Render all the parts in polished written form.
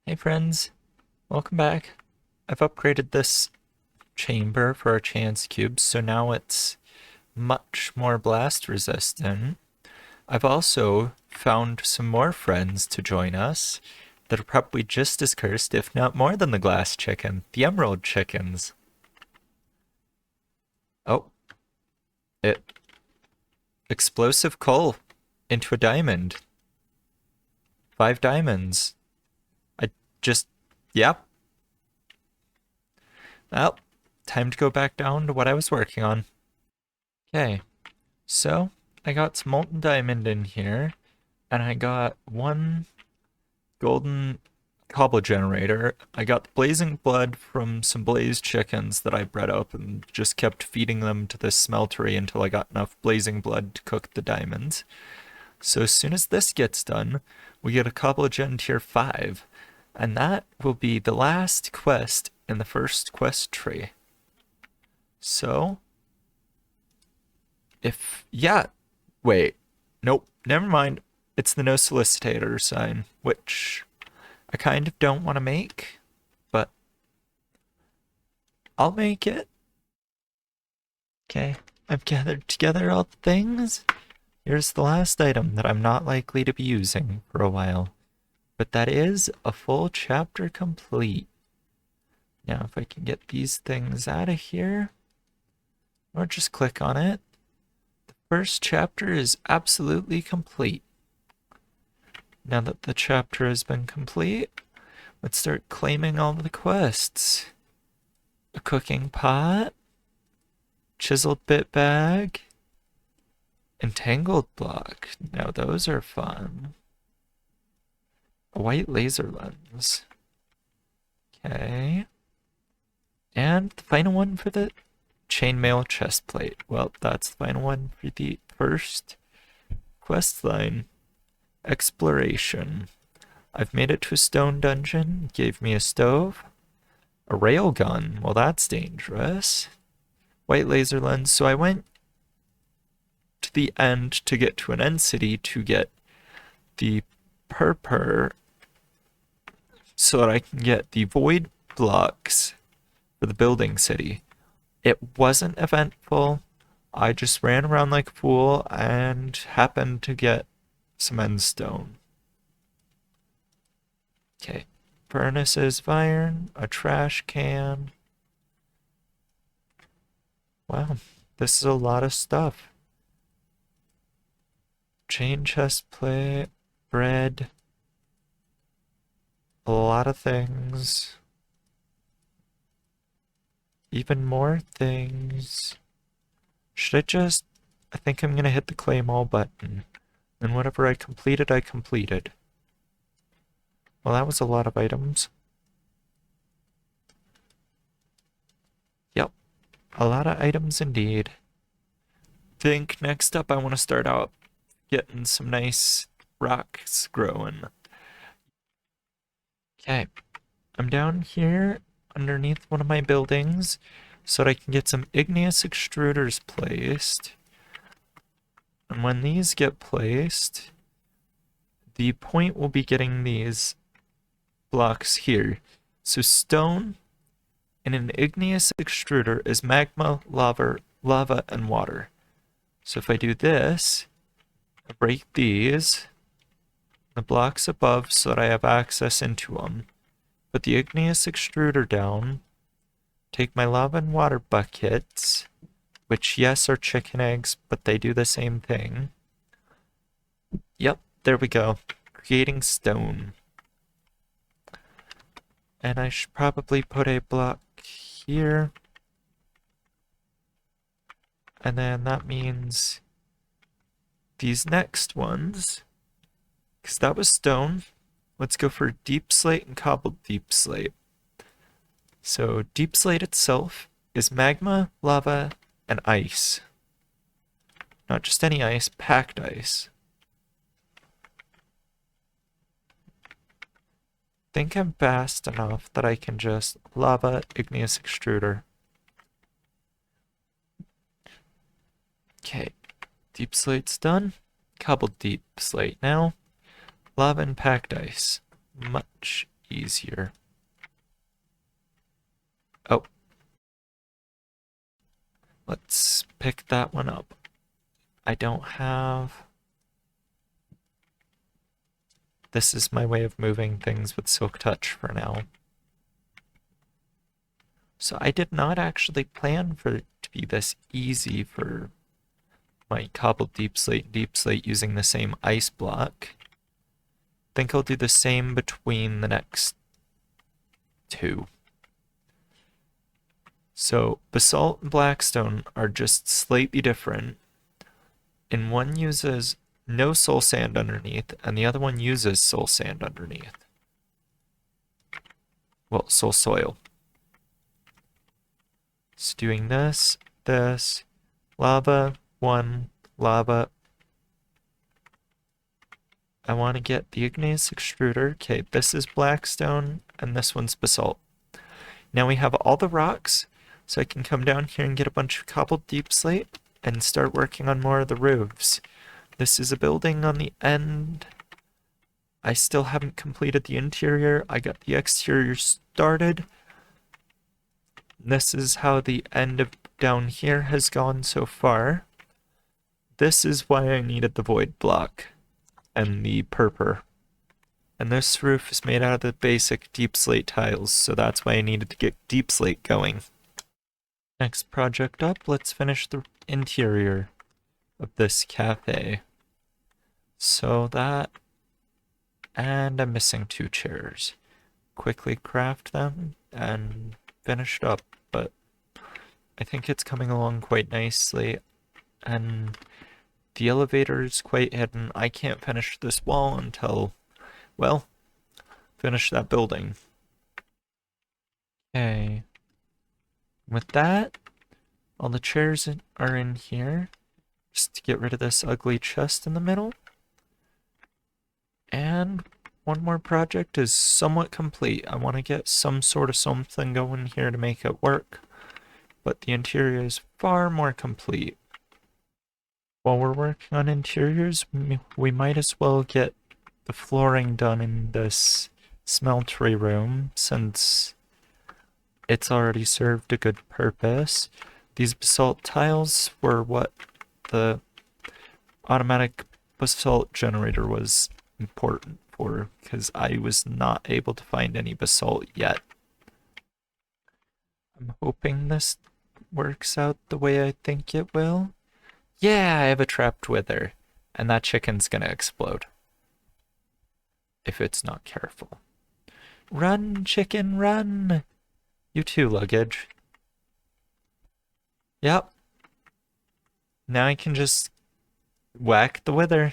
Hey friends, welcome back. I've upgraded this chamber for our chance cubes, so now it's much more blast resistant. I've also found some more friends to join us that are probably just as cursed, if not more than the glass chicken, the emerald chickens. Oh, it explosive coal into a diamond. 5 diamonds. I just, yep. Well, time to go back down to what I was working on. Okay. So, I got some molten diamond in here, and I got one golden cobble generator. I got the blazing blood from some blazed chickens that I bred up and just kept feeding them to this smeltery until I got enough blazing blood to cook the diamonds. So as soon as this gets done, we get a cobble gen tier 5, and that will be the last quest in the first quest tree. So, yeah, wait. Nope. Never mind. It's the no solicitor sign, which I kind of don't want to make, but I'll make it. Okay. I've gathered together all the things. Here's the last item that I'm not likely to be using for a while. But that is a full chapter complete. Now, if I can get these things out of here, or just click on it, the first chapter is absolutely complete. Now that the chapter has been complete, let's start claiming all the quests. A cooking pot, chiseled bit bag, entangled block. Now those are fun. A white laser lens. Okay. And the final one for the chainmail chest plate. Well, that's the final one for the first quest line. Exploration. I've made it to a stone dungeon, gave me a stove, a railgun. Well, that's dangerous. White laser lens. So I went to the end to get to an end city to get the purpur so that I can get the void blocks for the building city. It wasn't eventful. I just ran around like a fool and happened to get some end stone. Okay. Furnaces of iron, a trash can. Wow, this is a lot of stuff. Chain chest plate, bread, a lot of things. Even more things. Should I just... I think I'm gonna hit the claim all button. And whatever I completed, I completed. Well, that was a lot of items. Yep, a lot of items indeed. Think next up I want to start out getting some nice rocks growing. Okay, I'm down here underneath one of my buildings so that I can get some igneous extruders placed. And when these get placed, the point will be getting these blocks here. So stone in an igneous extruder is magma, lava, and water. So if I do this, I break these, the blocks above so that I have access into them. Put the igneous extruder down, take my lava and water buckets, which yes are chicken eggs, but they do the same thing. Yep, there we go. Creating stone. And I should probably put a block here. And then that means these next ones, because that was stone, let's go for deep slate and cobbled deep slate. So deep slate itself is magma, lava, and ice. Not just any ice, packed ice. Think I'm fast enough that I can just lava igneous extruder. Okay, deep slate's done. Cobbled deep slate now. Lava and packed ice. Much easier. Oh. Let's pick that one up. I don't have... This is my way of moving things with Silk Touch for now. So I did not actually plan for it to be this easy for my cobbled deep slate using the same ice block. Think I'll do the same between the next two. So basalt and blackstone are just slightly different. And one uses no soul sand underneath, and the other one uses soul sand underneath. Well, soul soil. It's doing this, lava, one, lava. I want to get the igneous extruder. Okay, this is blackstone, and this one's basalt. Now we have all the rocks, so I can come down here and get a bunch of cobbled deep slate and start working on more of the roofs. This is a building on the end. I still haven't completed the interior. I got the exterior started. This is how the end of down here has gone so far. This is why I needed the void block and the purpur. And this roof is made out of the basic deep slate tiles, so that's why I needed to get deep slate going. Next project up, let's finish the interior of this cafe. So that, and I'm missing 2 chairs. Quickly craft them and finish it up, but I think it's coming along quite nicely. And the elevator is quite hidden. I can't finish this wall until, well, finish that building. Okay. With that, all the chairs are in here, just to get rid of this ugly chest in the middle. And one more project is somewhat complete. I want to get some sort of something going here to make it work, but the interior is far more complete. While we're working on interiors, we might as well get the flooring done in this smeltery room, since it's already served a good purpose. These basalt tiles were what the automatic basalt generator was important for, because I was not able to find any basalt yet. I'm hoping this works out the way I think it will. Yeah, I have a trapped wither, and that chicken's gonna explode. If it's not careful. Run, chicken, run! You too, luggage. Yep. Now I can just whack the wither.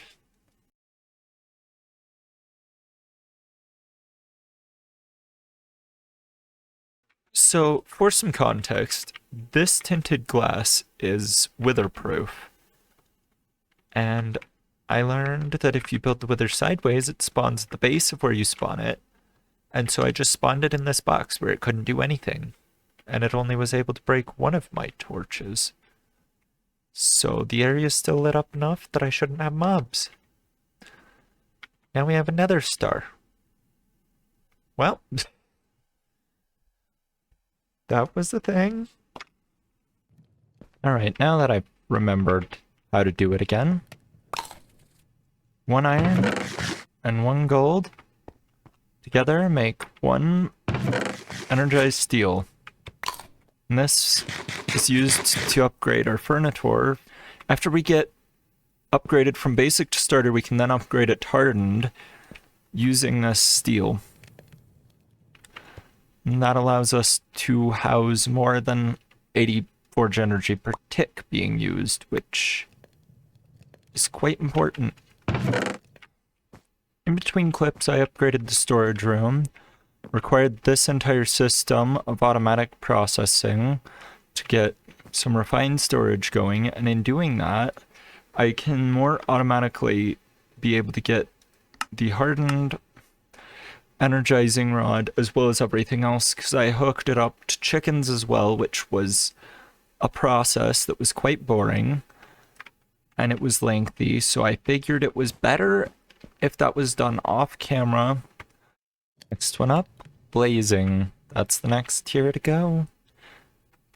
So, for some context, this tinted glass is witherproof. And I learned that if you build the wither sideways, it spawns at the base of where you spawn it. And so I just spawned it in this box where it couldn't do anything. And it only was able to break one of my torches. So the area is still lit up enough that I shouldn't have mobs. Now we have a nether star. Well, that was the thing. Alright, now that I've remembered how to do it again. 1 iron and 1 gold together make 1 energized steel. And this is used to upgrade our furniture. After we get upgraded from basic to starter, we can then upgrade it to hardened using this steel. And that allows us to house more than 80 forge energy per tick being used, which is quite important. In between clips, I upgraded the storage room, required this entire system of automatic processing to get some refined storage going, and in doing that, I can more automatically be able to get the hardened energizing rod as well as everything else, because I hooked it up to chickens as well, which was a process that was quite boring and it was lengthy, so I figured it was better if that was done off camera Next one up, blazing. That's the next tier to go.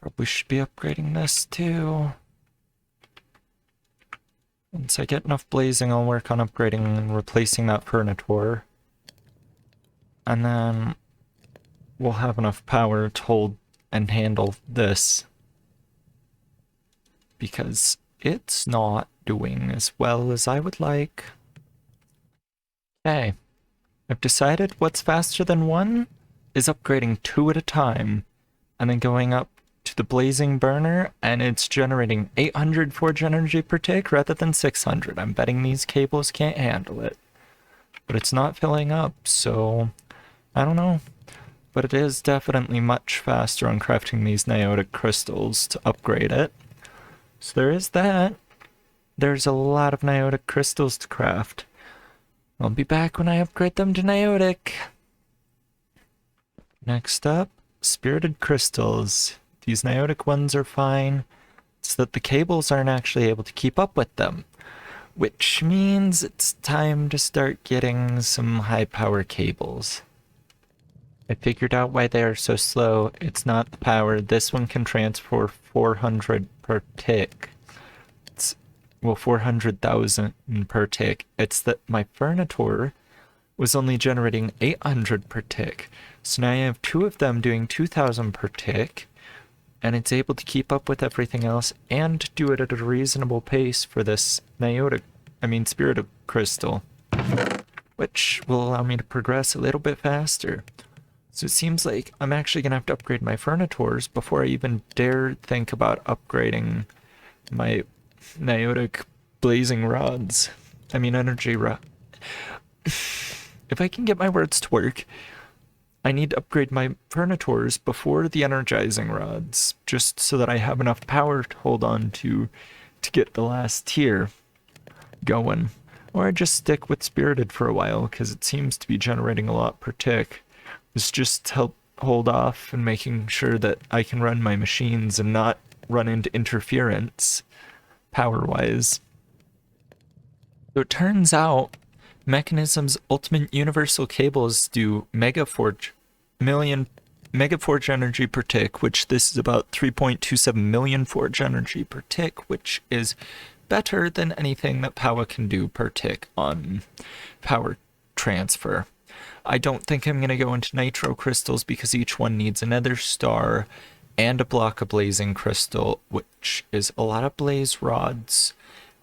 Probably should be upgrading this too. Once I get enough blazing, I'll work on upgrading and replacing that furniture. And then we'll have enough power to hold and handle this. Because it's not doing as well as I would like. Okay. I've decided what's faster than one is upgrading 2 at a time. And then going up to the blazing burner, and it's generating 800 forge energy per tick rather than 600. I'm betting these cables can't handle it. But it's not filling up, so I don't know. But it is definitely much faster on crafting these niotic crystals to upgrade it. So there is that. There's a lot of niotic crystals to craft. I'll be back when I upgrade them to niotic. Next up, spirited crystals. These niotic ones are fine. It's that the cables aren't actually able to keep up with them. Which means it's time to start getting some high power cables. I figured out why they are so slow. It's not the power. This one can transfer 400 per tick. Well, 400,000 per tick. It's that my furniture was only generating 800 per tick. So now I have 2 of them doing 2,000 per tick. And it's able to keep up with everything else and do it at a reasonable pace for this spirited crystal. Which will allow me to progress a little bit faster. So it seems like I'm actually going to have to upgrade my furnitures before I even dare think about upgrading my niotic blazing rods. Energy rod. If I can get my words to work, I need to upgrade my furnitures before the energizing rods, just so that I have enough power to hold on to get the last tier going. Or I just stick with spirited for a while, because it seems to be generating a lot per tick. It's just to help hold off and making sure that I can run my machines and not run into interference power-wise. So it turns out Mechanism's ultimate universal cables do mega forge energy per tick, which this is about 3.27 million forge energy per tick, which is better than anything that Power can do per tick on power transfer. I don't think I'm going to go into nitro crystals because each one needs a nether star and a block of blazing crystal, which is a lot of blaze rods,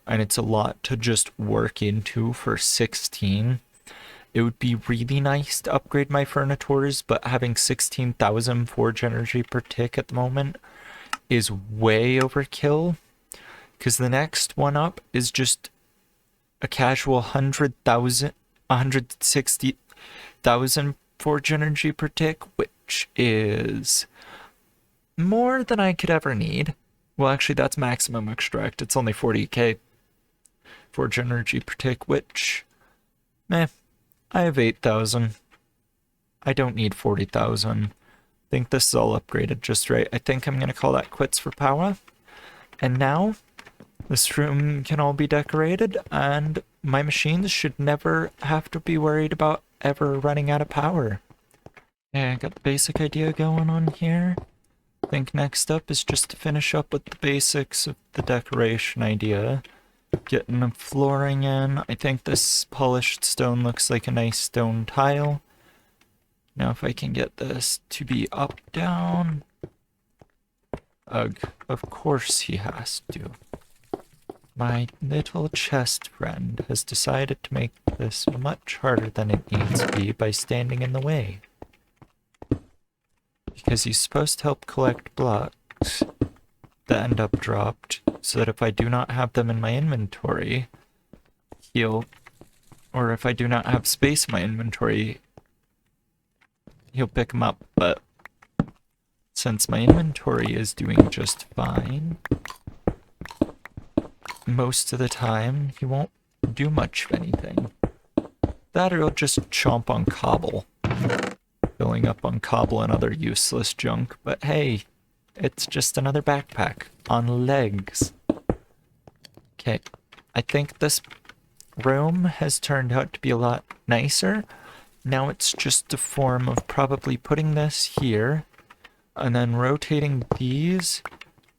and it's a lot to just work into for 16. It would be really nice to upgrade my furnitures, but having 16,000 forge energy per tick at the moment is way overkill, because the next one up is just a casual 160,000 forge energy per tick, which is more than I could ever need. Well, actually, that's maximum extract. It's only 40k forge energy per tick, which, I have 8,000. I don't need 40,000. I think this is all upgraded just right. I think I'm going to call that quits for power. And now, this room can all be decorated, and my machines should never have to be worried about ever running out of power. Yeah, I got the basic idea going on here. I think next up is just to finish up with the basics of the decoration idea. Getting the flooring in. I think this polished stone looks like a nice stone tile. Now if I can get this to be up, down. Ugh, of course he has to. My little chest friend has decided to make this much harder than it needs to be by standing in the way. Because he's supposed to help collect blocks that end up dropped, so that if I do not have them in my inventory, or if I do not have space in my inventory, he'll pick them up. But since my inventory is doing just fine, most of the time he won't do much of anything. That or he'll just chomp on cobble, filling up on cobble and other useless junk. But hey, it's just another backpack on legs. Okay, I think this room has turned out to be a lot nicer, Now it's just a form of probably putting this here and then rotating these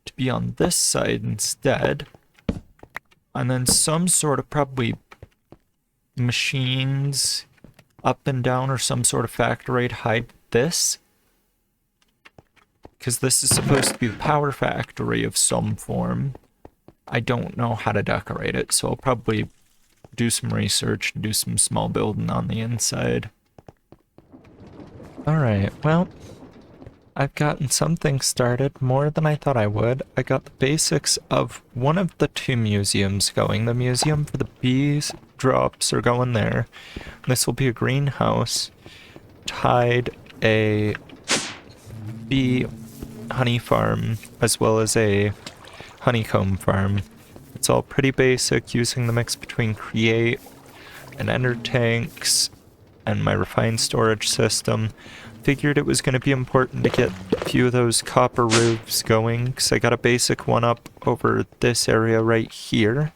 to be on this side instead. And then some sort of probably machines up and down or some sort of factory to hide this. Because this is supposed to be the power factory of some form. I don't know how to decorate it, so I'll probably do some research and do some small building on the inside. Alright, well, I've gotten something started, more than I thought I would. I got the basics of one of the two museums going. The museum for the bees drops are going there. This will be a greenhouse, tied a bee honey farm, as well as a honeycomb farm. It's all pretty basic, using the mix between create and ender tanks and my refined storage system. Figured it was going to be important to get a few of those copper roofs going, because I got a basic one up over this area right here,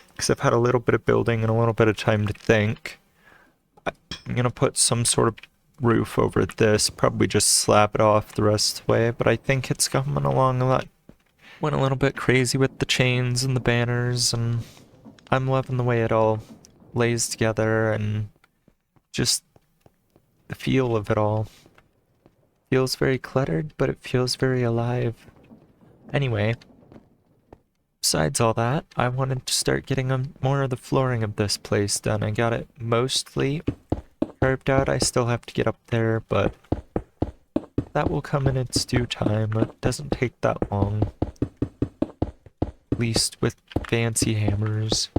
because I've had a little bit of building and a little bit of time to think. I'm going to put some sort of roof over this, probably just slap it off the rest of the way, but I think it's coming along a lot. Went a little bit crazy with the chains and the banners, and I'm loving the way it all lays together and just the feel of it all. Feels very cluttered, but it feels very alive. Anyway, besides all that, I wanted to start getting more of the flooring of this place done. I got it mostly carved out. I still have to get up there, but that will come in its due time. It doesn't take that long. At least with fancy hammers.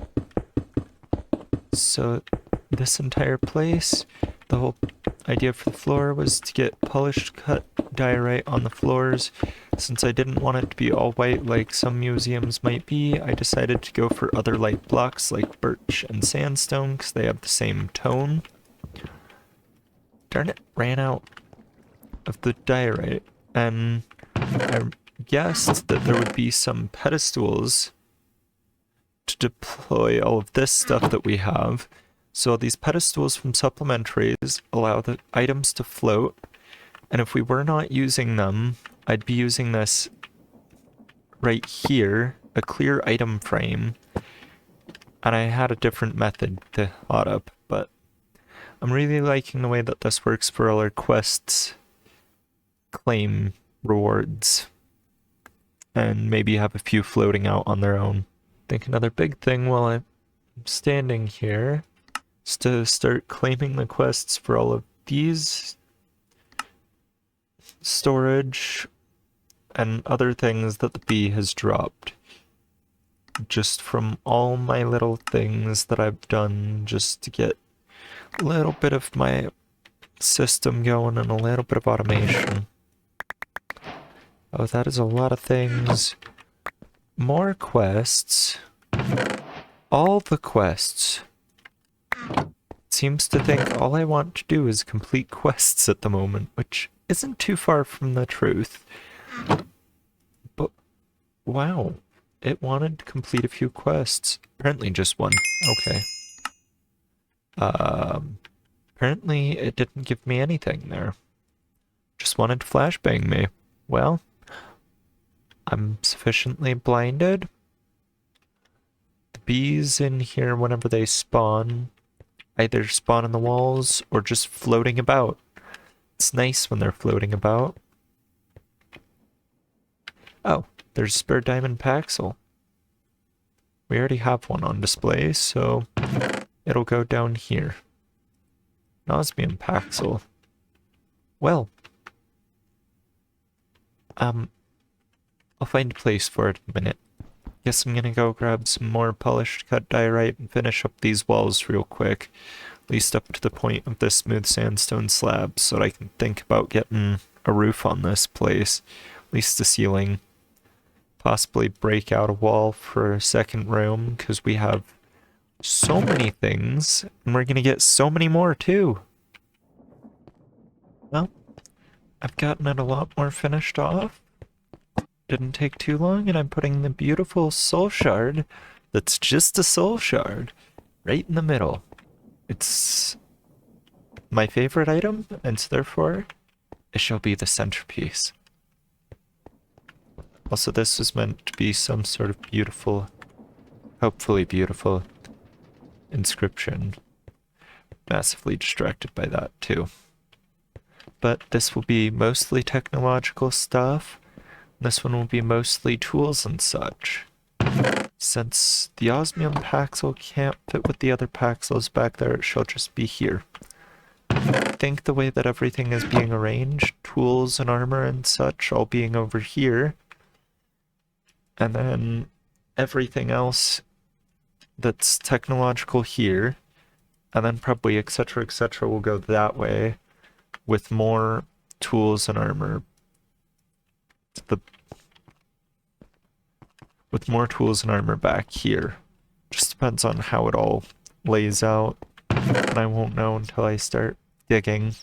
So this entire place, the whole idea for the floor was to get polished cut diorite on the floors. Since I didn't want it to be all white like some museums might be, I decided to go for other light blocks like birch and sandstone because they have the same tone. Darn it, ran out of the diorite, and I guessed that there would be some pedestals to deploy all of this stuff that we have. So these pedestals from supplementaries allow the items to float, and if we were not using them, I'd be using this right here, a clear item frame, and I had a different method to hot up, but I'm really liking the way that this works for all our quests, claim rewards, and maybe have a few floating out on their own. I think another big thing while I'm standing here is to start claiming the quests for all of these storage and other things that the bee has dropped. Just from all my little things that I've done just to get a little bit of my system going and a little bit of automation. Oh, that is a lot of things. More quests. All the quests. Seems to think all I want to do is complete quests at the moment, which isn't too far from the truth. But, wow. It wanted to complete a few quests. Apparently just one. Okay. Apparently it didn't give me anything there. Just wanted to flashbang me. Well, I'm sufficiently blinded. The bees in here, whenever they spawn, either spawn in the walls or just floating about. It's nice when they're floating about. Oh, there's a spare diamond Paxel. We already have one on display, so it'll go down here. Osmium Paxel. Well, I'll find a place for it in a minute. Guess I'm gonna go grab some more polished cut diorite and finish up these walls real quick. At least up to the point of this smooth sandstone slab, so that I can think about getting a roof on this place. At least a ceiling. Possibly break out a wall for a second room, because we have so many things, and we're gonna get so many more too. Well, I've gotten it a lot more finished off. Didn't take too long, and I'm putting the beautiful soul shard that's just a soul shard right in the middle. It's my favorite item, and so therefore it shall be the centerpiece. Also, this was meant to be some sort of beautiful, hopefully beautiful inscription. Massively distracted by that too. But this will be mostly technological stuff. This one will be mostly tools and such. Since the osmium paxel can't fit with the other paxels back there, it shall just be here. I think the way that everything is being arranged, tools and armor and such all being over here, and then everything else that's technological here, and then probably etc will go that way, with more tools and armor. With more tools and armor back here. Just depends on how it all lays out, and I won't know until I start digging.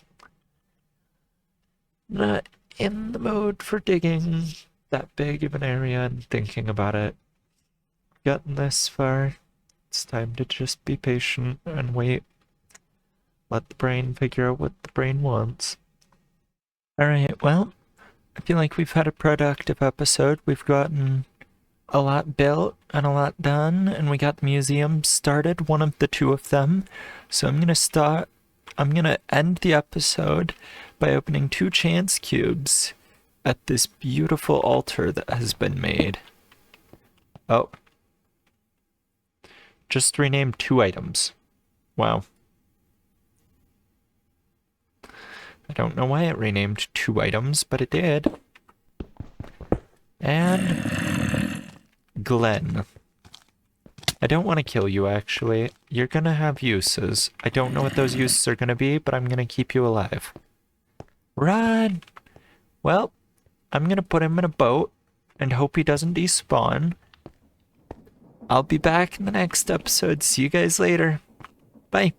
Not in the mode for digging that big of an area and thinking about it. Gotten this far, it's time to just be patient and wait. Let the brain figure out what the brain wants. Alright, well, I feel like we've had a productive episode. We've gotten a lot built and a lot done, and we got the museum started, one of the two of them. So I'm gonna end the episode by opening 2 chance cubes at this beautiful altar that has been made. Oh. Just renamed 2 items. Wow. I don't know why it renamed 2 items, but it did. And Glenn. I don't want to kill you, actually. You're gonna have uses. I don't know what those uses are gonna be, but I'm gonna keep you alive. Run! Well, I'm gonna put him in a boat and hope he doesn't despawn. I'll be back in the next episode. See you guys later. Bye.